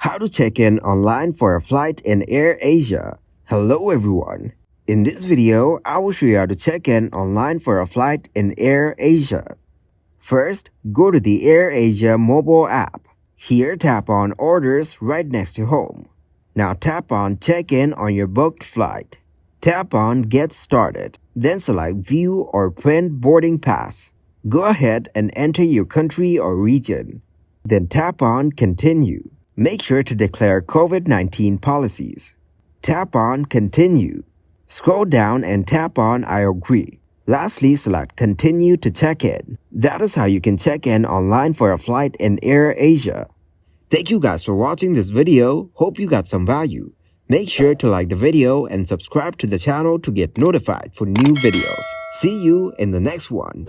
How to check in online for a flight in AirAsia. Hello everyone. In this video, I will show you how to check in online for a flight in AirAsia. First, go to the AirAsia mobile app. Here, tap on Orders right next to Home. Now tap on Check in on your booked flight. Tap on Get Started. Then select View or Print Boarding Pass. Go ahead and enter your country or region. Then tap on Continue. Make sure to declare COVID-19 policies. Tap on Continue. Scroll down and tap on I agree. Lastly, select Continue to check in. That is how you can check in online for a flight in AirAsia. Thank you guys for watching this video. Hope you got some value. Make sure to like the video and subscribe to the channel to get notified for new videos. See you in the next one.